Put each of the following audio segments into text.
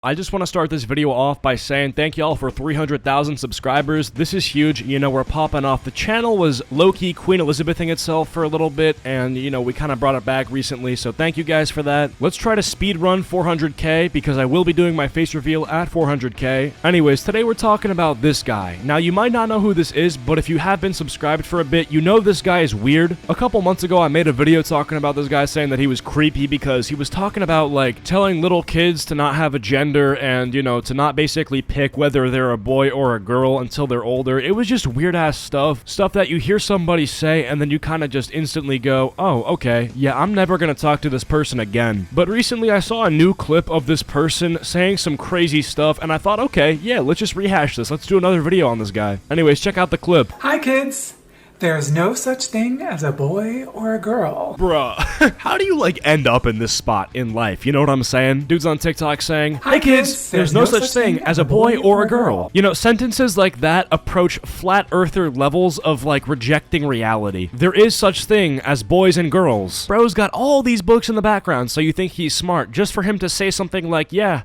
I just want to start this video off by saying thank y'all for 300,000 subscribers. This is huge. You know, we're popping off. The channel was low-key Queen Elizabething itself for a little bit, and, you know, we kind of brought it back recently, so thank you guys for that. Let's try to speedrun 400k, because I will be doing my face reveal at 400k. Anyways, today we're talking about this guy. Now, you might not know who this is, but if you have been subscribed for a bit, you know this guy is weird. A couple months ago, I made a video talking about this guy, saying that he was creepy because he was talking about, like, telling little kids to not have a gender and, you know, to not basically pick whether they're a boy or a girl until they're older. It was just weird-ass stuff. Stuff that you hear somebody say, and then you kind of just instantly go, oh, okay, yeah, I'm never gonna talk to this person again. But recently, I saw a new clip of this person saying some crazy stuff, and I thought, okay, yeah, let's just rehash this. Let's do another video on this guy. Anyways, check out the clip. Hi, kids. There's no such thing as a boy or a girl. Bruh, how do you, like, end up in this spot in life? You know what I'm saying? Dudes on TikTok saying, hey kids, there's no such thing as a boy or a girl. You know, sentences like that approach flat earther levels of, like, rejecting reality. There is such thing as boys and girls. Bro's got all these books in the background, so you think he's smart, just for him to say something like, yeah,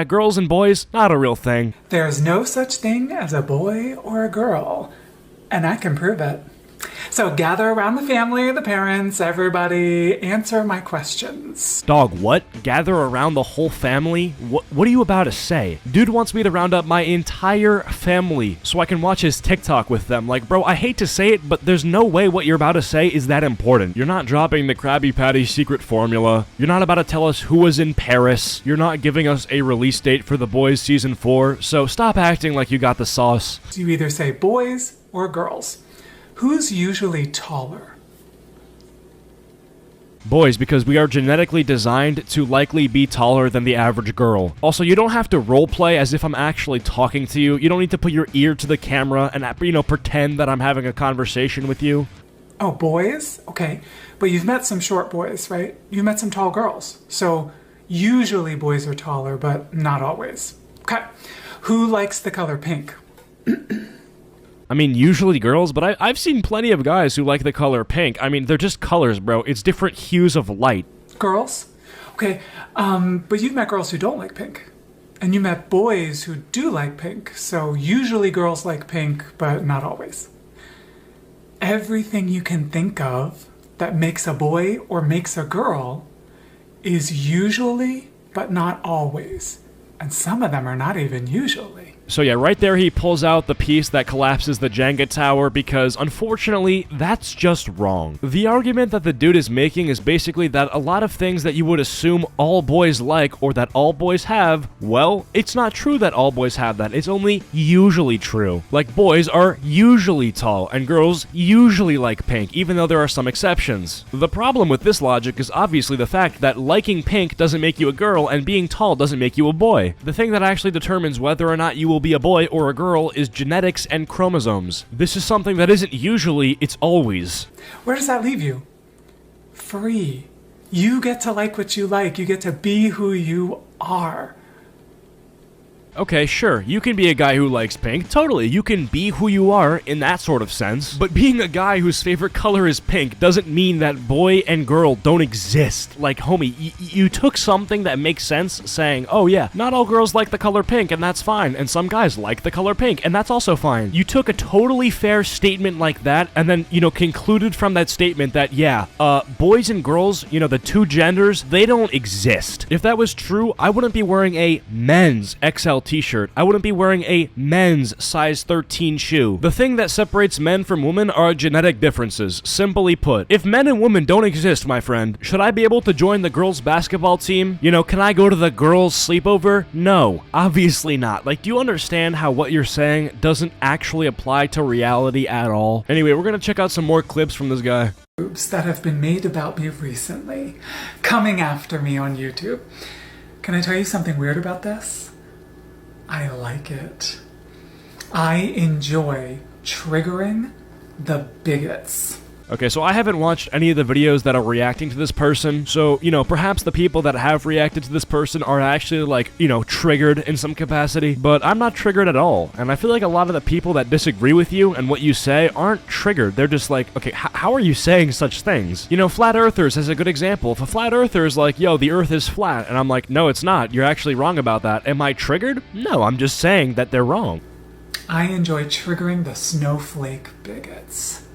girls and boys, not a real thing. There's no such thing as a boy or a girl. And I can prove it. So gather around the family, the parents, everybody, answer my questions. Dog, what? Gather around the whole family? What are you about to say? Dude wants me to round up my entire family so I can watch his TikTok with them. Like, bro, I hate to say it, but there's no way what you're about to say is that important. You're not dropping the Krabby Patty secret formula. You're not about to tell us who was in Paris. You're not giving us a release date for The Boys Season 4, so stop acting like you got the sauce. You either say boys or girls. Who's usually taller? Boys, because we are genetically designed to likely be taller than the average girl. Also, you don't have to roleplay as if I'm actually talking to you. You don't need to put your ear to the camera and, you know, pretend that I'm having a conversation with you. Oh, boys? Okay. But you've met some short boys, right? You've met some tall girls. So usually boys are taller, but not always. Okay. Who likes the color pink? I mean, usually girls, but I've seen plenty of guys who like the color pink. I mean, they're just colors, bro. It's different hues of light. Girls? Okay, but you've met girls who don't like pink. And you met boys who do like pink. So usually girls like pink, but not always. Everything you can think of that makes a boy or makes a girl is usually, but not always. And some of them are not even usually. So yeah, right there he pulls out the piece that collapses the Jenga tower because, unfortunately, that's just wrong. The argument that the dude is making is basically that a lot of things that you would assume all boys like or that all boys have, well, it's not true that all boys have that. It's only usually true. Like, boys are usually tall and girls usually like pink, even though there are some exceptions. The problem with this logic is obviously the fact that liking pink doesn't make you a girl and being tall doesn't make you a boy. The thing that actually determines whether or not you will be a boy or a girl is genetics and chromosomes. This is something that isn't usually, it's always. Where does that leave you? Free. You get to like what you like. You get to be who you are. Okay, sure, you can be a guy who likes pink. Totally, you can be who you are in that sort of sense. But being a guy whose favorite color is pink doesn't mean that boy and girl don't exist. Like, homie, you took something that makes sense saying, oh yeah, not all girls like the color pink, and that's fine. And some guys like the color pink, and that's also fine. You took a totally fair statement like that, and then, you know, concluded from that statement that, yeah, boys and girls, you know, the two genders, they don't exist. If that was true, I wouldn't be wearing a men's XL t-shirt. I wouldn't be wearing a men's size 13 shoe. The thing that separates men from women are genetic differences, simply put. If men and women don't exist, my friend, should I be able to join the girls' basketball team? You know, can I go to the girls' sleepover? No, obviously not. Like, do you understand how what you're saying doesn't actually apply to reality at all? Anyway, we're gonna check out some more clips from this guy. That have been made about me recently, coming after me on YouTube. Can I tell you something weird about this? I like it. I enjoy triggering the bigots. Okay, so I haven't watched any of the videos that are reacting to this person, so, you know, perhaps the people that have reacted to this person are actually, like, you know, triggered in some capacity, but I'm not triggered at all, and I feel like a lot of the people that disagree with you and what you say aren't triggered. They're just like, okay, how are you saying such things? You know, Flat Earthers is a good example. If a Flat Earther is like, yo, the Earth is flat, and I'm like, no, it's not. You're actually wrong about that. Am I triggered? No, I'm just saying that they're wrong. I enjoy triggering the snowflake bigots.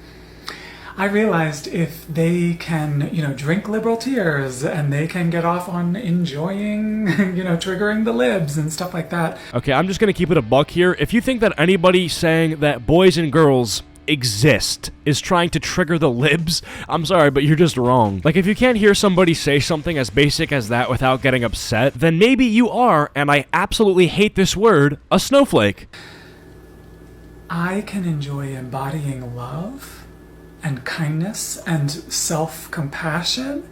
I realized if they can, you know, drink liberal tears and they can get off on enjoying, you know, triggering the libs and stuff like that. Okay, I'm just gonna keep it a buck here. If you think that anybody saying that boys and girls exist is trying to trigger the libs, I'm sorry, but you're just wrong. Like, if you can't hear somebody say something as basic as that without getting upset, then maybe you are, and I absolutely hate this word, a snowflake. I can enjoy embodying love and kindness and self-compassion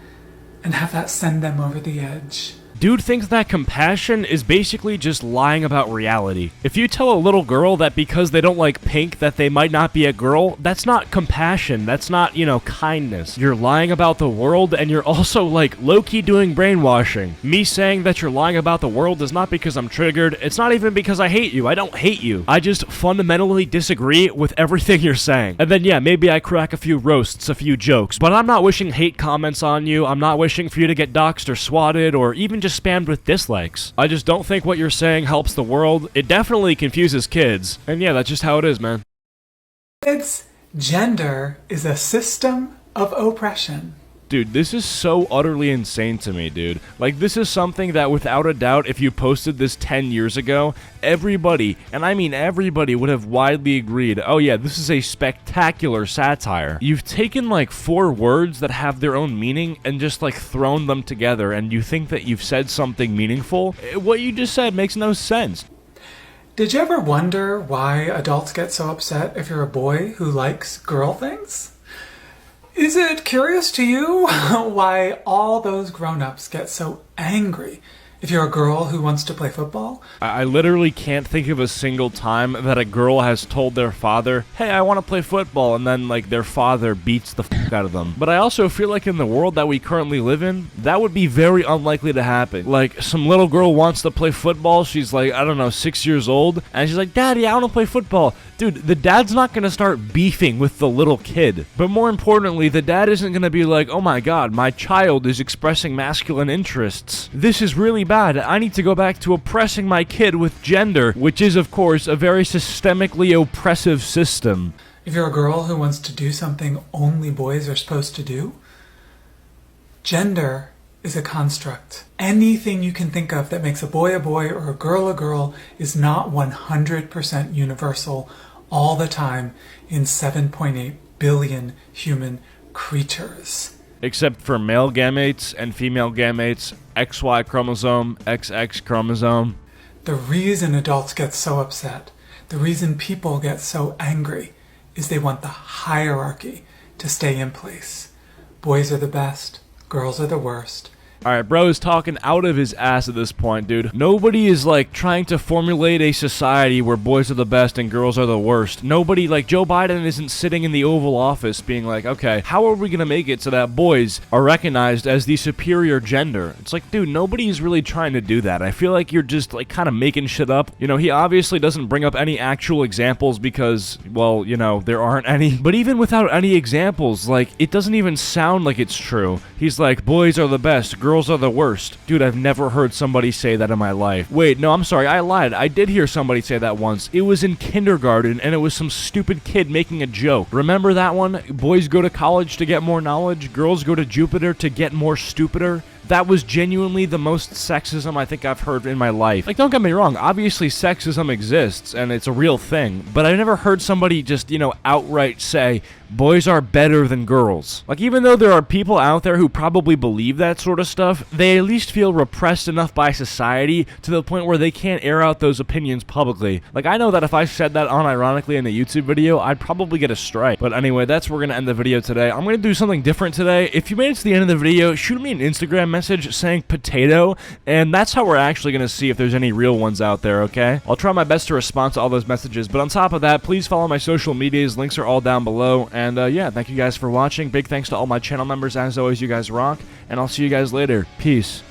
and have that send them over the edge. Dude thinks that compassion is basically just lying about reality. If you tell a little girl that because they don't like pink that they might not be a girl, that's not compassion, that's not, you know, kindness. You're lying about the world, and you're also, like, low-key doing brainwashing. Me saying that you're lying about the world is not because I'm triggered, it's not even because I hate you, I don't hate you. I just fundamentally disagree with everything you're saying. And then, yeah, maybe I crack a few roasts, a few jokes, but I'm not wishing hate comments on you, I'm not wishing for you to get doxxed or swatted, or even just spammed with dislikes. I just don't think what you're saying helps the world. It definitely confuses kids. And yeah, that's just how it is, man. Kids, gender is a system of oppression. Dude, this is so utterly insane to me, dude. Like, this is something that without a doubt, if you posted this 10 years ago, everybody, and I mean everybody, would have widely agreed, oh yeah, this is a spectacular satire. You've taken like 4 words that have their own meaning and just like thrown them together, and you think that you've said something meaningful? What you just said makes no sense. Did you ever wonder why adults get so upset if you're a boy who likes girl things? Is it curious to you why all those grown-ups get so angry if you're a girl who wants to play football? I literally can't think of a single time that a girl has told their father, hey, I want to play football, and then, like, their father beats the f*** out of them. But I also feel like in the world that we currently live in, that would be very unlikely to happen. Like, some little girl wants to play football, she's like, I don't know, 6 years old, and she's like, Daddy, I want to play football. Dude, the dad's not going to start beefing with the little kid. But more importantly, the dad isn't going to be like, oh my god, my child is expressing masculine interests. This is really bad. I need to go back to oppressing my kid with gender, which is, of course, a very systemically oppressive system. If you're a girl who wants to do something only boys are supposed to do, gender is a construct. Anything you can think of that makes a boy or a girl is not 100% universal all the time in 7.8 billion human creatures. Except for male gametes and female gametes, XY chromosome, XX chromosome. The reason adults get so upset, the reason people get so angry, is they want the hierarchy to stay in place. Boys are the best, girls are the worst. Alright, bro is talking out of his ass at this point, dude. Nobody is, like, trying to formulate a society where boys are the best and girls are the worst. Nobody, like, Joe Biden isn't sitting in the Oval Office being like, okay, how are we gonna make it so that boys are recognized as the superior gender? It's like, dude, nobody is really trying to do that. I feel like you're just, like, kind of making shit up. You know, he obviously doesn't bring up any actual examples because, well, you know, there aren't any. But even without any examples, like, it doesn't even sound like it's true. He's like, boys are the best, girls are the worst. Dude, I've never heard somebody say that in my life. Wait, no, I'm sorry, I lied. I did hear somebody say that once. It was in kindergarten, and it was some stupid kid making a joke. Remember that one? Boys go to college to get more knowledge, girls go to Jupiter to get more stupider. That was genuinely the most sexism I think I've heard in my life. Like, don't get me wrong, obviously sexism exists, and it's a real thing, but I've never heard somebody just, you know, outright say, boys are better than girls. Like, even though there are people out there who probably believe that sort of stuff, they at least feel repressed enough by society to the point where they can't air out those opinions publicly. Like, I know that if I said that unironically in a YouTube video, I'd probably get a strike. But anyway, that's where we're gonna end the video today. I'm gonna do something different today. If you made it to the end of the video, shoot me an Instagram message saying potato, and that's how we're actually going to see if there's any real ones out there, okay? I'll try my best to respond to all those messages, but on top of that, please follow my social medias. Links are all down below, and yeah, thank you guys for watching. Big thanks to all my channel members. As always, you guys rock, and I'll see you guys later. Peace.